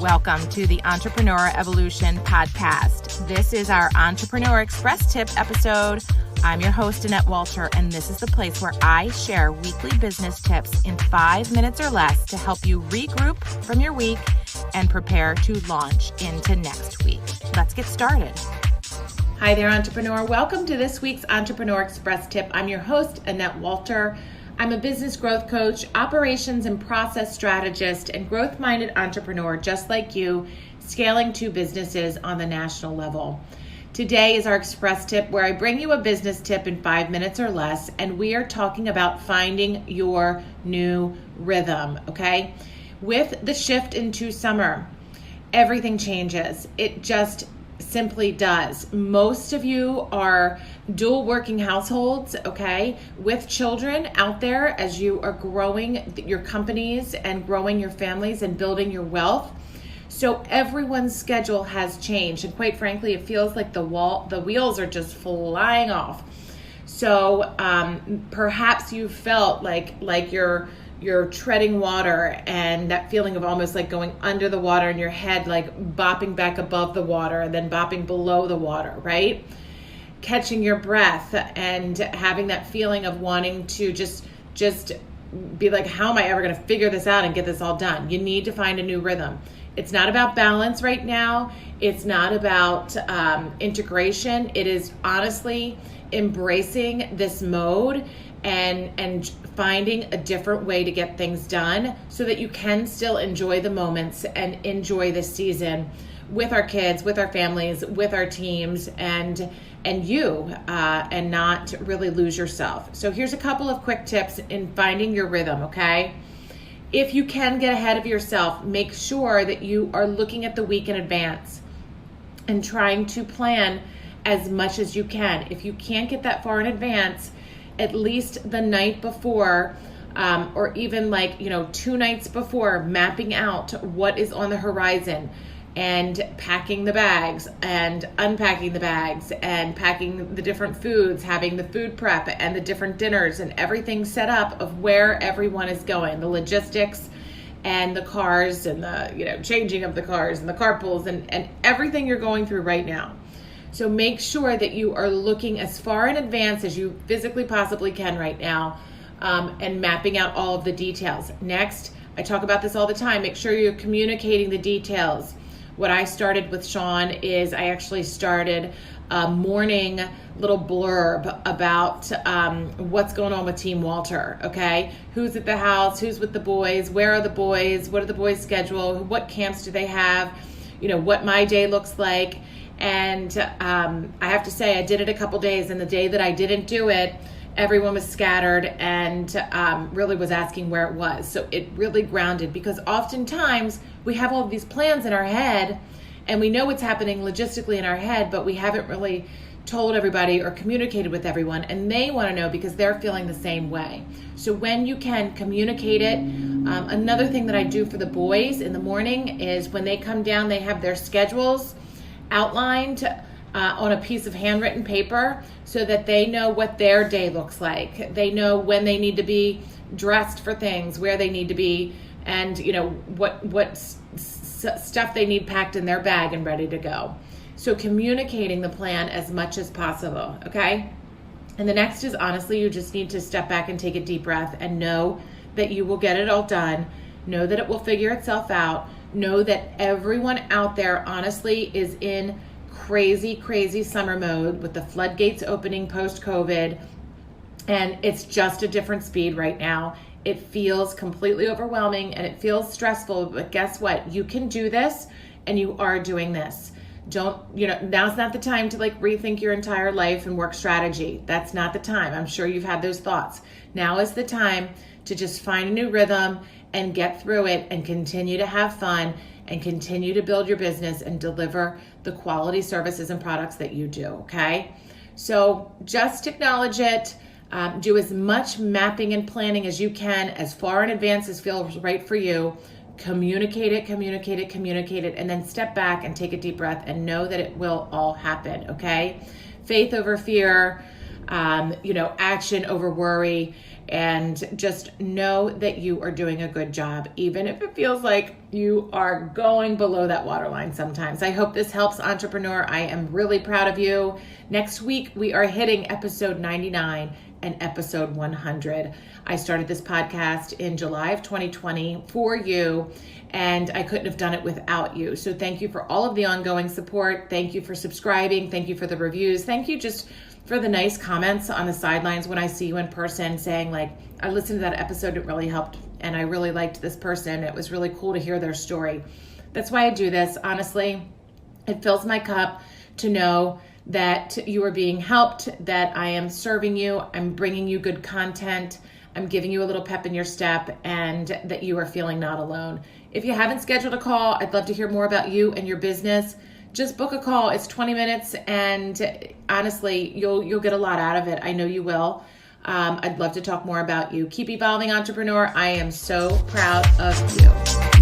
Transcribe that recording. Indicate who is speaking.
Speaker 1: Welcome to the Entrepreneur Evolution Podcast. This is our Entrepreneur Express Tip episode. I'm your host, Annette Walter, and this is the place where I share weekly business tips in 5 minutes or less to help you regroup from your week and prepare to launch into next week. Let's get started. Hi there, entrepreneur. Welcome to this week's Entrepreneur Express Tip. I'm your host, Annette Walter. I'm a business growth coach, operations and process strategist, and growth-minded entrepreneur just like you, scaling 2 businesses on the national level. Today is our Express Tip where I bring you a business tip in 5 minutes or less, and we are talking about finding your new rhythm, okay? With the shift into summer, everything changes. It just simply does. Most of you are dual working households, okay, with children out there as you are growing your companies and growing your families and building your wealth. So everyone's schedule has changed, and quite frankly, it feels like the wheels are just flying off. So perhaps you felt like you're treading water, and that feeling of almost like going under the water in your head, like bopping back above the water and then bopping below the water, right? Catching your breath and having that feeling of wanting to just be like, how am I ever going to figure this out and get this all done? You need to find a new rhythm. It's not about balance right now. It's not about integration. It is honestly embracing this mode and finding a different way to get things done so that you can still enjoy the moments and enjoy this season with our kids, with our families, with our teams, and not really lose yourself. So here's a couple of quick tips in finding your rhythm, okay? If you can get ahead of yourself, make sure that you are looking at the week in advance and trying to plan as much as you can. If you can't get that far in advance, at least the night before, or even 2 nights before, mapping out what is on the horizon and packing the bags and unpacking the bags and packing the different foods, having the food prep and the different dinners and everything set up of where everyone is going, the logistics and the cars and the changing of the cars and the carpools and everything you're going through right now. So make sure that you are looking as far in advance as you physically possibly can right now, and mapping out all of the details. Next, I talk about this all the time, make sure you're communicating the details. What I started with Shawn is I actually started a morning little blurb about what's going on with Team Walter, okay? Who's at the house, who's with the boys, where are the boys, what are the boys' schedule, what camps do they have, what my day looks like. And I have to say, I did it a couple days, and the day that I didn't do it, everyone was scattered and really was asking where it was. So it really grounded, because oftentimes we have all of these plans in our head and we know what's happening logistically in our head, but we haven't really told everybody or communicated with everyone, and they want to know because they're feeling the same way. So when you can communicate it, another thing that I do for the boys in the morning is when they come down, they have their schedules outlined on a piece of handwritten paper so that they know what their day looks like. They know when they need to be dressed for things, where they need to be, and what stuff they need packed in their bag and ready to go. So communicating the plan as much as possible, okay? And the next is, honestly, you just need to step back and take a deep breath and know that you will get it all done. Know that it will figure itself out. Know that everyone out there, honestly, is in crazy, crazy summer mode with the floodgates opening post-COVID, and it's just a different speed right now. It feels completely overwhelming and it feels stressful, but guess what? You can do this, and you are doing this. Now's not the time to rethink your entire life and work strategy. That's not the time. I'm sure you've had those thoughts. Now is the time to just find a new rhythm and get through it and continue to have fun and continue to build your business and deliver the quality services and products that you do, okay? So just acknowledge it. Do as much mapping and planning as you can, as far in advance as feels right for you. Communicate it, and then step back and take a deep breath and know that it will all happen, okay? Faith over fear, action over worry, And just know that you are doing a good job, even if it feels like you are going below that waterline sometimes. I hope this helps, entrepreneur. I am really proud of you. Next week, we are hitting episode 99 and episode 100. I started this podcast in July of 2020 for you, and I couldn't have done it without you. So thank you for all of the ongoing support. Thank you for subscribing. Thank you for the reviews. Thank you just for the nice comments on the sidelines when I see you in person saying like, I listened to that episode, it really helped, and I really liked this person. It was really cool to hear their story. That's why I do this. Honestly, it fills my cup to know that you are being helped, that I am serving you, I'm bringing you good content, I'm giving you a little pep in your step, and that you are feeling not alone. If you haven't scheduled a call, I'd love to hear more about you and your business. Just book a call. It's 20 minutes, and honestly, you'll get a lot out of it. I know you will. I'd love to talk more about you. Keep evolving, entrepreneur. I am so proud of you.